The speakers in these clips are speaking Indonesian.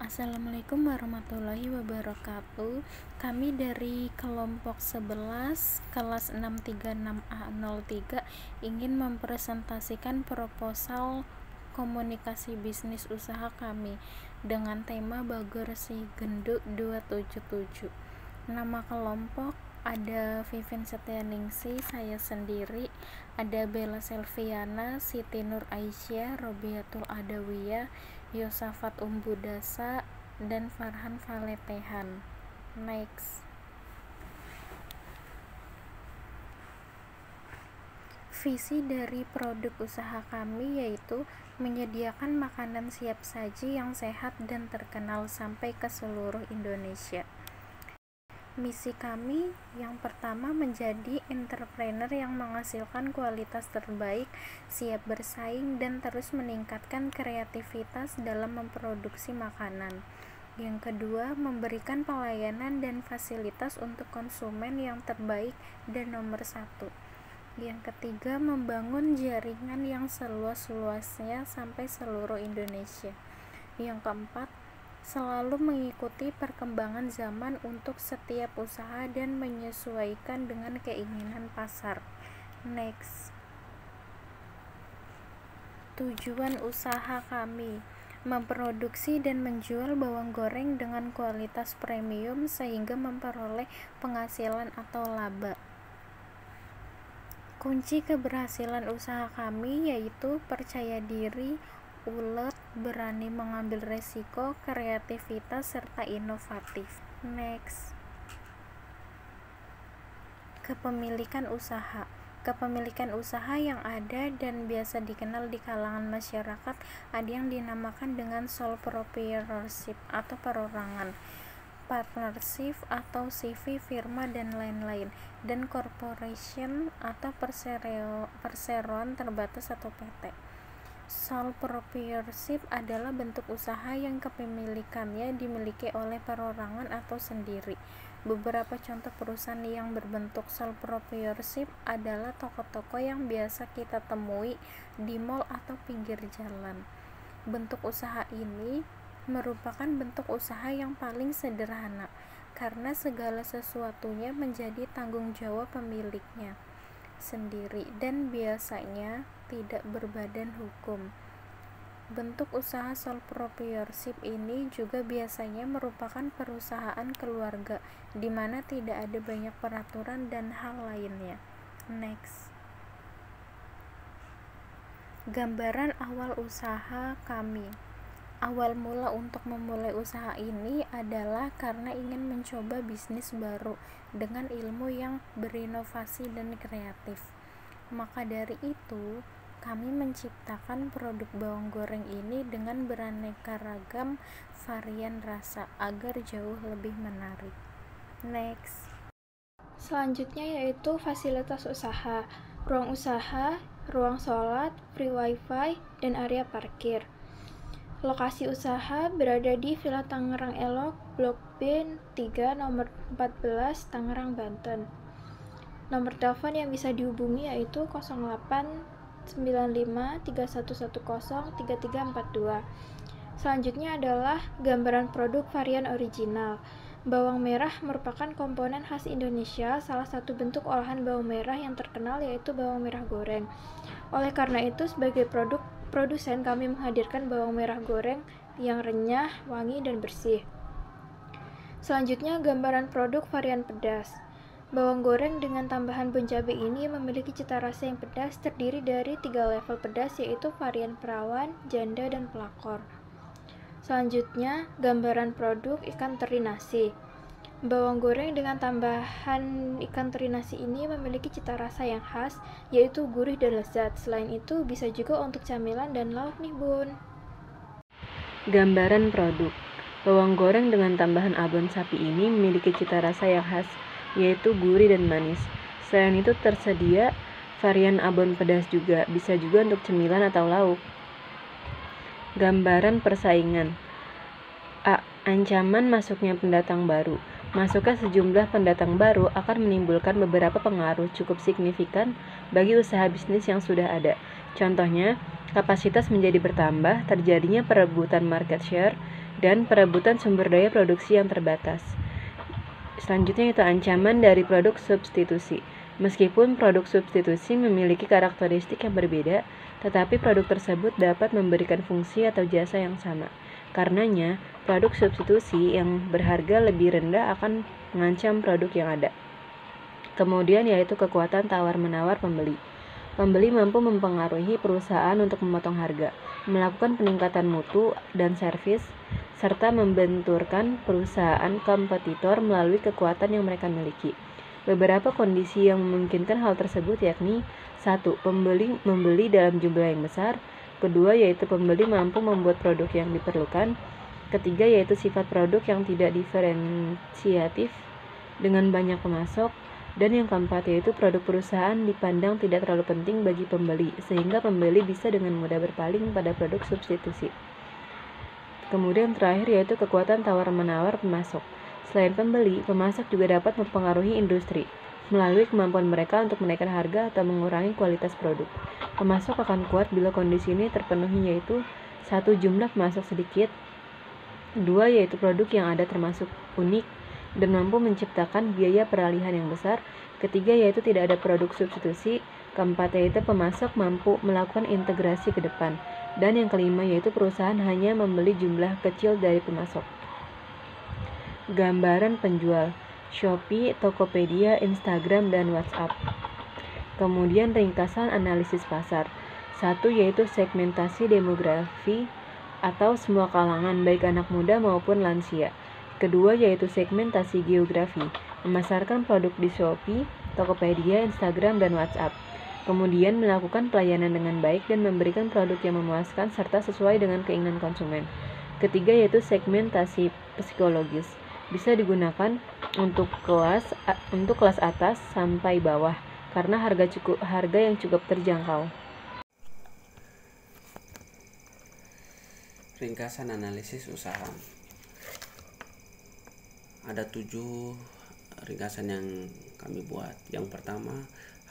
Assalamualaikum warahmatullahi wabarakatuh. Kami dari kelompok 11 kelas 636A03 ingin mempresentasikan proposal komunikasi bisnis usaha kami dengan tema Bagor Si Genduk 277. Nama kelompok ada Vivin Setianingsih, saya sendiri, ada Bella Selviana, Siti Nur Aisyah, Robiatul Adawiyah, Yosafat Umbudasa, dan Farhan Valetehan. Next. Visi dari produk usaha kami yaitu menyediakan makanan siap saji yang sehat dan terkenal sampai ke seluruh Indonesia. Misi kami yang pertama menjadi entrepreneur yang menghasilkan kualitas terbaik, siap bersaing, dan terus meningkatkan kreativitas dalam memproduksi makanan. Yang kedua, memberikan pelayanan dan fasilitas untuk konsumen yang terbaik dan nomor satu. Yang ketiga, membangun jaringan yang seluas-luasnya sampai seluruh Indonesia. Yang keempat, selalu mengikuti perkembangan zaman untuk setiap usaha dan menyesuaikan dengan keinginan pasar. Next. Tujuan usaha kami memproduksi dan menjual bawang goreng dengan kualitas premium sehingga memperoleh penghasilan atau laba. Kunci keberhasilan usaha kami yaitu percaya diri, ulet, berani mengambil resiko, kreativitas, serta inovatif. Next. Kepemilikan usaha. Kepemilikan usaha yang ada dan biasa dikenal di kalangan masyarakat ada yang dinamakan dengan sole proprietorship atau perorangan, partnership atau CV, firma, dan lain-lain, dan corporation atau perseroan terbatas atau PT. Sole proprietorship adalah bentuk usaha yang kepemilikannya dimiliki oleh perorangan atau sendiri. Beberapa contoh perusahaan yang berbentuk sole proprietorship adalah toko-toko yang biasa kita temui di mal atau pinggir jalan. Bentuk usaha ini merupakan bentuk usaha yang paling sederhana karena segala sesuatunya menjadi tanggung jawab pemiliknya sendiri dan biasanya tidak berbadan hukum. Bentuk usaha sole proprietorship ini juga biasanya merupakan perusahaan keluarga di mana tidak ada banyak peraturan dan hal lainnya. Next. Gambaran awal usaha kami. Awal mula untuk memulai usaha ini adalah karena ingin mencoba bisnis baru dengan ilmu yang berinovasi dan kreatif. Maka dari itu, kami menciptakan produk bawang goreng ini dengan beraneka ragam varian rasa agar jauh lebih menarik. Next. Selanjutnya yaitu fasilitas usaha, ruang sholat, free wifi, dan area parkir. Lokasi usaha berada di Villa Tangerang Elok, Blok B 3, nomor 14, Tangerang, Banten. Nomor telepon yang bisa dihubungi yaitu 089531103342. Selanjutnya adalah gambaran produk varian original. Bawang merah merupakan komponen khas Indonesia. Salah satu bentuk olahan bawang merah yang terkenal yaitu bawang merah goreng. Oleh karena itu, sebagai produsen kami menghadirkan bawang merah goreng yang renyah, wangi, dan bersih. Selanjutnya, gambaran produk varian pedas. Bawang goreng dengan tambahan bon cabai ini memiliki cita rasa yang pedas, terdiri dari 3 level pedas yaitu varian perawan, janda, dan pelakor. Selanjutnya, gambaran produk ikan teri nasi. Bawang goreng dengan tambahan ikan teri nasi ini memiliki cita rasa yang khas, yaitu gurih dan lezat. Selain itu, bisa juga untuk camilan dan lauk nih, Bun. Gambaran produk. Bawang goreng dengan tambahan abon sapi ini memiliki cita rasa yang khas, yaitu gurih dan manis. Selain itu, tersedia varian abon pedas juga, bisa juga untuk cemilan atau lauk. Gambaran persaingan. A. Ancaman masuknya pendatang baru. Masuknya sejumlah pendatang baru akan menimbulkan beberapa pengaruh cukup signifikan bagi usaha bisnis yang sudah ada. Contohnya, kapasitas menjadi bertambah, terjadinya perebutan market share, dan perebutan sumber daya produksi yang terbatas. Selanjutnya itu ancaman dari produk substitusi. Meskipun produk substitusi memiliki karakteristik yang berbeda, tetapi produk tersebut dapat memberikan fungsi atau jasa yang sama. Karenanya, produk substitusi yang berharga lebih rendah akan mengancam produk yang ada. Kemudian yaitu kekuatan tawar-menawar pembeli. Pembeli mampu mempengaruhi perusahaan untuk memotong harga, melakukan peningkatan mutu dan servis, serta membenturkan perusahaan kompetitor melalui kekuatan yang mereka miliki. Beberapa kondisi yang memungkinkan hal tersebut yakni 1. Pembeli membeli dalam jumlah yang besar. Kedua yaitu pembeli mampu membuat produk yang diperlukan. Ketiga yaitu sifat produk yang tidak diferensiatif dengan banyak pemasok. Dan yang keempat yaitu produk perusahaan dipandang tidak terlalu penting bagi pembeli, sehingga pembeli bisa dengan mudah berpaling pada produk substitusi. Kemudian terakhir yaitu kekuatan tawar-menawar pemasok. Selain pembeli, pemasok juga dapat mempengaruhi industri melalui kemampuan mereka untuk menaikkan harga atau mengurangi kualitas produk. Pemasok akan kuat bila kondisi ini terpenuhi, yaitu 1. Jumlah pemasok sedikit. 2. Yaitu produk yang ada termasuk unik dan mampu menciptakan biaya peralihan yang besar. Ketiga yaitu tidak ada produk substitusi. Keempat yaitu pemasok mampu melakukan integrasi ke depan. Dan yang kelima yaitu perusahaan hanya membeli jumlah kecil dari pemasok. Gambaran penjual: Shopee, Tokopedia, Instagram, dan WhatsApp. Kemudian ringkasan analisis pasar. 1. Yaitu segmentasi demografi atau semua kalangan, baik anak muda maupun lansia. Kedua yaitu segmentasi geografi, memasarkan produk di Shopee, Tokopedia, Instagram, dan WhatsApp. Kemudian melakukan pelayanan dengan baik dan memberikan produk yang memuaskan serta sesuai dengan keinginan konsumen. Ketiga yaitu segmentasi psikologis, bisa digunakan untuk kelas atas sampai bawah karena harga yang cukup terjangkau. Ringkasan analisis usaha. Ada 7 ringkasan yang kami buat. Yang pertama,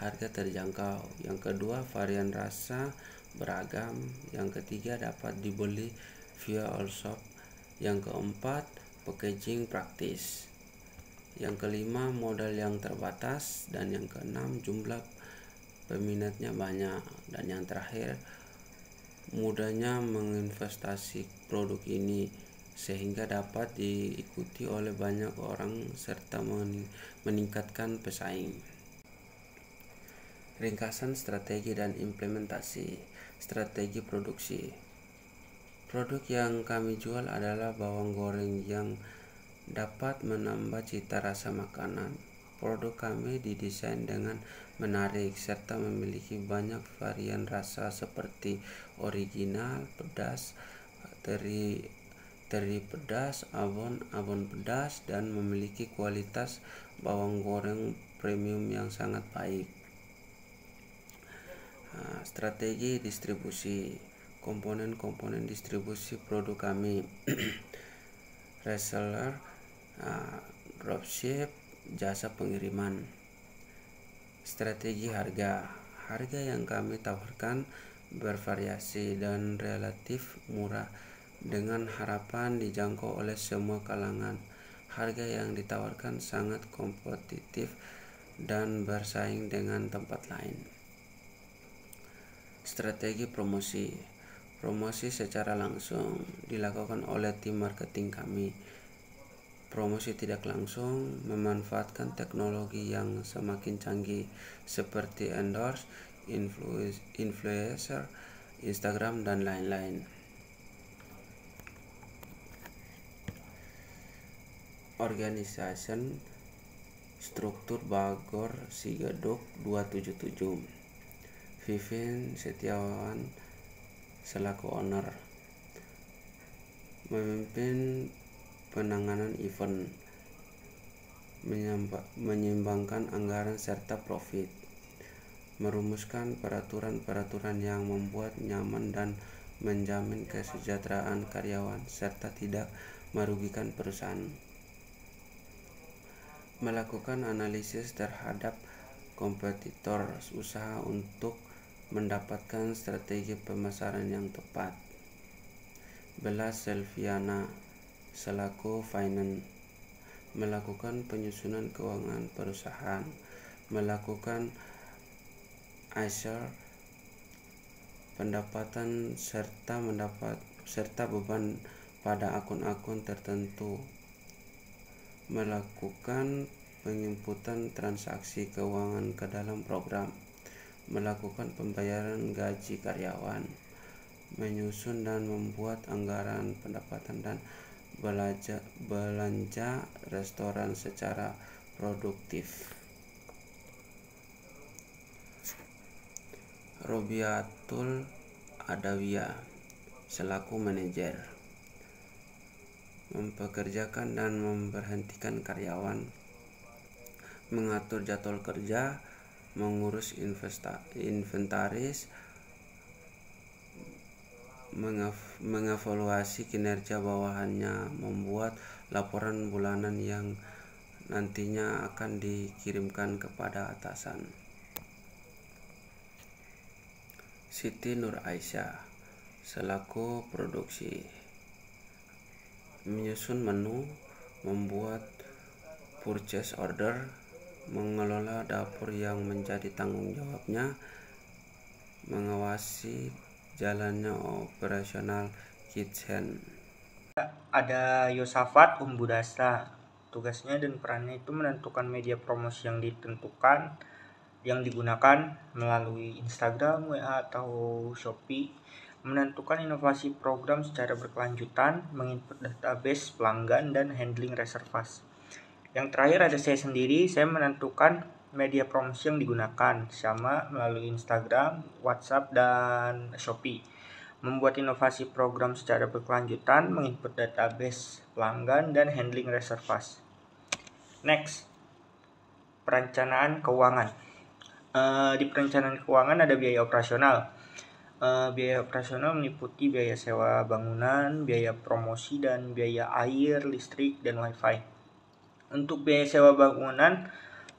harga terjangkau. Yang kedua, varian rasa beragam. Yang ketiga, dapat dibeli via all shop. Yang keempat, packaging praktis. Yang kelima, modal yang terbatas. Dan yang keenam, jumlah peminatnya banyak. Dan yang terakhir, mudahnya menginvestasi produk ini sehingga dapat diikuti oleh banyak orang serta meningkatkan pesaing. Ringkasan strategi dan implementasi. Strategi produksi. Produk yang kami jual adalah bawang goreng yang dapat menambah cita rasa makanan. Produk kami didesain dengan menarik serta memiliki banyak varian rasa seperti original, pedas, teri pedas, abon pedas, dan memiliki kualitas bawang goreng premium yang sangat baik. Strategi distribusi. Komponen-komponen distribusi produk kami reseller, dropship, jasa pengiriman. Strategi harga. Harga yang kami tawarkan bervariasi dan relatif murah dengan harapan dijangkau oleh semua kalangan. Harga yang ditawarkan sangat kompetitif dan bersaing dengan tempat lain. Strategi promosi. Promosi secara langsung dilakukan oleh tim marketing kami. Promosi tidak langsung memanfaatkan teknologi yang semakin canggih seperti endorse, influencer, Instagram, dan lain-lain. Organization struktur Bagor Sigeduk 277. Vivin Setiawan selaku owner, memimpin penanganan event, menyeimbangkan anggaran serta profit, merumuskan peraturan-peraturan yang membuat nyaman dan menjamin kesejahteraan karyawan serta tidak merugikan perusahaan. Melakukan analisis terhadap kompetitor usaha untuk mendapatkan strategi pemasaran yang tepat. Bella Selviana, selaku finance, melakukan penyusunan keuangan perusahaan, melakukan pendapatan serta beban pada akun-akun tertentu, melakukan penginputan transaksi keuangan ke dalam program, melakukan pembayaran gaji karyawan, menyusun dan membuat anggaran pendapatan dan belanja restoran secara produktif. Robiatul Adawiyah selaku manajer, mempekerjakan dan memberhentikan karyawan, mengatur jadwal kerja, mengurus inventaris, mengevaluasi kinerja bawahannya, membuat laporan bulanan yang nantinya akan dikirimkan kepada atasan. Siti Nur Aisyah selaku produksi, menyusun menu, membuat purchase order, mengelola dapur yang menjadi tanggung jawabnya, mengawasi jalannya operasional kitchen. Ada Yosafat Umbudasa, tugasnya dan perannya itu menentukan media promosi yang digunakan melalui Instagram, WA, atau Shopee, menentukan inovasi program secara berkelanjutan, menginput database pelanggan, dan handling reservasi. Yang terakhir ada saya sendiri, saya menentukan media promosi yang digunakan, sama melalui Instagram, WhatsApp, dan Shopee. Membuat inovasi program secara berkelanjutan, menginput database pelanggan, dan handling reservasi. Next, perencanaan keuangan. Di perencanaan keuangan ada biaya operasional. Biaya operasional meliputi biaya sewa bangunan, biaya promosi, dan biaya air, listrik, dan wifi. Untuk biaya sewa bangunan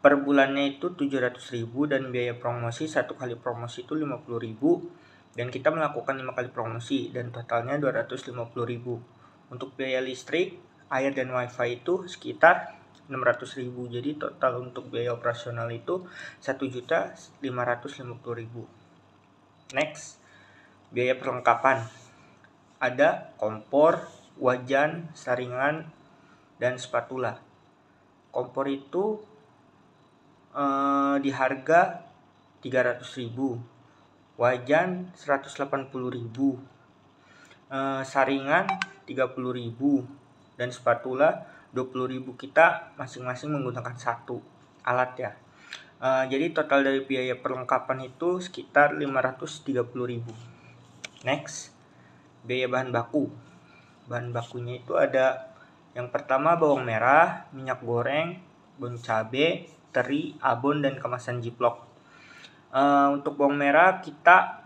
per bulannya itu 700.000 dan biaya promosi satu kali promosi itu 50.000 dan kita melakukan 5 kali promosi dan totalnya 250.000. Untuk biaya listrik, air, dan wifi itu sekitar 600.000. Jadi total untuk biaya operasional itu 1.550.000. Next, biaya perlengkapan. Ada kompor, wajan, saringan, dan spatula. Kompor itu di harga 300.000, wajan 180.000, saringan 30.000, dan spatula 20.000. Kita masing-masing menggunakan satu alat ya. Jadi total dari biaya perlengkapan itu sekitar 530.000. Next, biaya bahan baku. Bahan bakunya itu ada yang pertama bawang merah, minyak goreng, daun cabai, teri, abon, dan kemasan Ziplock. Untuk bawang merah kita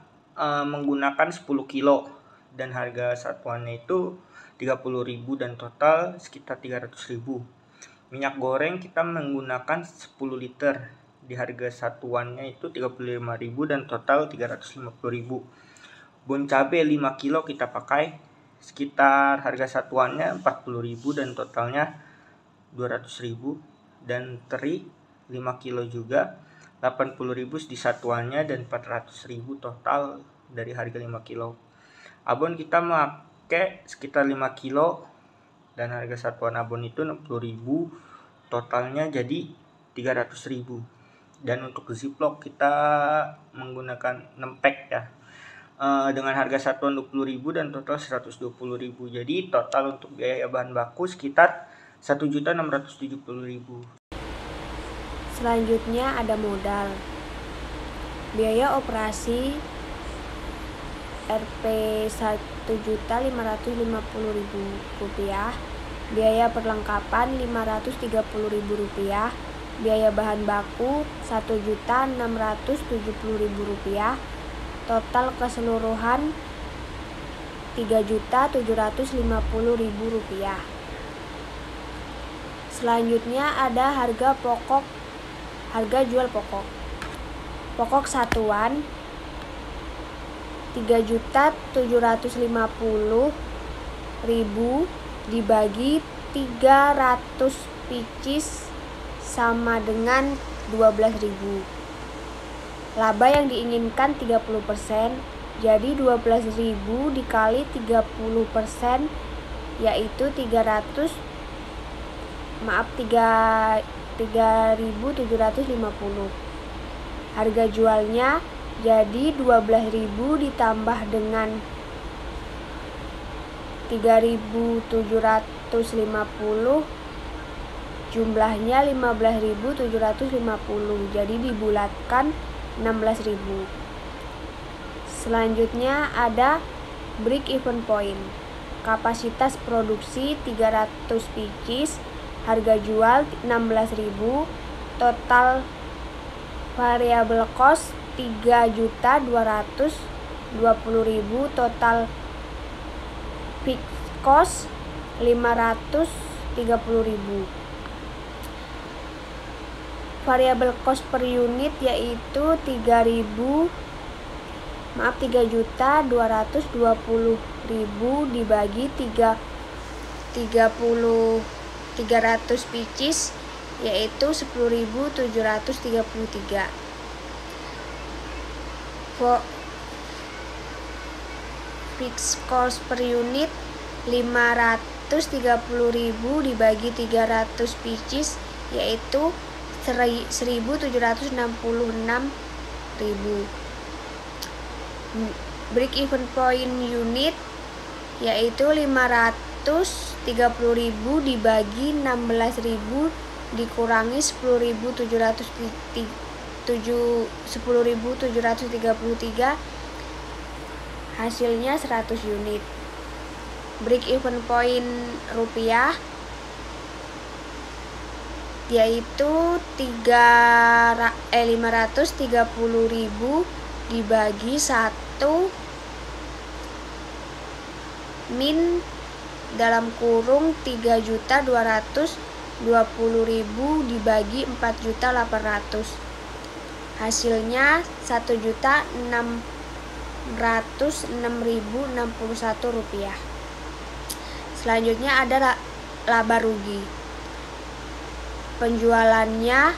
menggunakan 10 kilo dan harga satuannya itu 30.000 dan total sekitar 300.000. Minyak goreng kita menggunakan 10 liter di harga satuannya itu 35.000 dan total 350.000. Bon cabai 5 kilo kita pakai sekitar harga satuannya 40.000 dan totalnya 200.000, dan teri 5 kilo juga 80.000 di satuannya dan 400.000 total dari harga 5 kilo. Abon kita pakai sekitar 5 kilo dan harga satuan abon itu 60.000, totalnya jadi 300.000. Dan untuk Ziplock kita menggunakan 6 pack ya, dengan harga satuan 20.000 dan total 120.000. Jadi total untuk biaya bahan baku sekitar 1.670.000. Selanjutnya ada modal. Biaya operasi Rp 1.550.000, biaya perlengkapan Rp530.000, biaya bahan baku Rp1.670.000, total keseluruhan Rp3.750.000. Selanjutnya ada harga jual pokok. Pokok satuan Rp3.750.000, dibagi 300 pieces sama dengan 12.000. Laba yang diinginkan 30%, jadi 12.000 dikali 30% yaitu 3.750. Harga jualnya jadi 12.000 ditambah dengan 3.750, jumlahnya 15.750, jadi dibulatkan 16.000. Selanjutnya ada break even point. Kapasitas produksi 300 pieces, harga jual 16.000, total variable cost 3.220.000, total fixed cost 530.000. Variable cost per unit yaitu 3.220.000 dibagi 300 pieces yaitu 10.733. Fixed cost per unit 530.000 dibagi 300 pieces yaitu 1.766.000. Break even point unit yaitu 530.000 dibagi 16.000 dikurangi 10.733, hasilnya 100 unit. Break even point rupiah yaitu 530.000 dibagi 1 min dalam kurung 3.220.000 dibagi 4.800, hasilnya 1.606.061 rupiah. Selanjutnya ada laba rugi. Penjualannya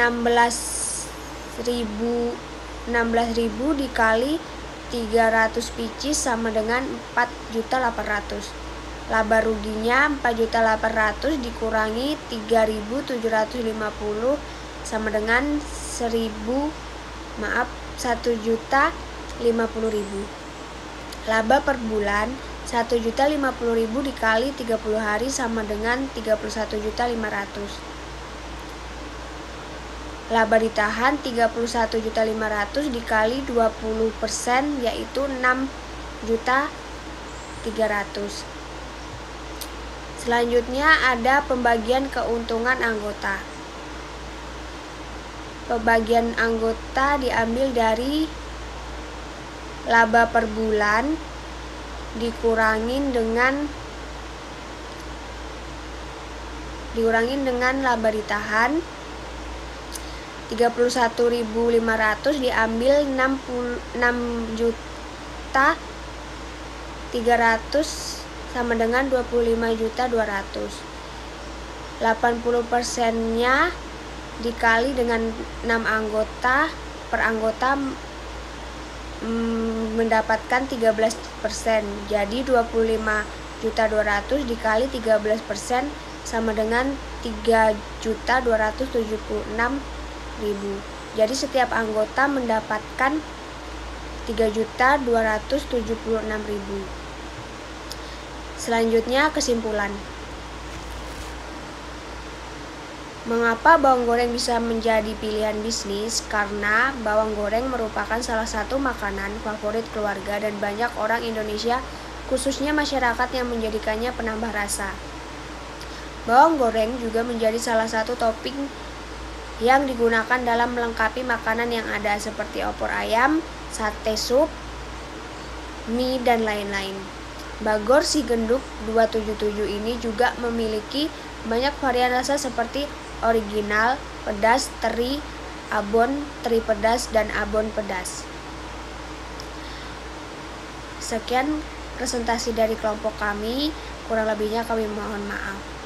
16.000 dikali 300 pieces sama dengan 4.800. Laba ruginya 4.800 dikurangi 3.750 sama dengan 1.050.000. Laba per bulan 1.050.000 dikali 30 hari sama dengan 31.500. Laba ditahan 31.500 dikali 20% yaitu 6.300. Selanjutnya ada pembagian keuntungan anggota. Pembagian anggota diambil dari laba per bulan dikurangin dengan laba ditahan. 31.500 diambil 6.300 sama dengan 25.200. 80%-nya dikali dengan 6 anggota, per anggota mendapatkan 13%. Jadi 25.200 dikali 13% sama dengan 3.276.000. Jadi setiap anggota mendapatkan 3.276.000. Selanjutnya kesimpulan. Mengapa bawang goreng bisa menjadi pilihan bisnis? Karena bawang goreng merupakan salah satu makanan favorit keluarga dan banyak orang Indonesia, khususnya masyarakat yang menjadikannya penambah rasa. Bawang goreng juga menjadi salah satu topping yang digunakan dalam melengkapi makanan yang ada seperti opor ayam, sate sup, mie, dan lain-lain. Bagor Si Genduk 277 ini juga memiliki banyak varian rasa seperti original, pedas, teri, abon, teri pedas, dan abon pedas. Sekian presentasi dari kelompok kami. Kurang lebihnya kami mohon maaf.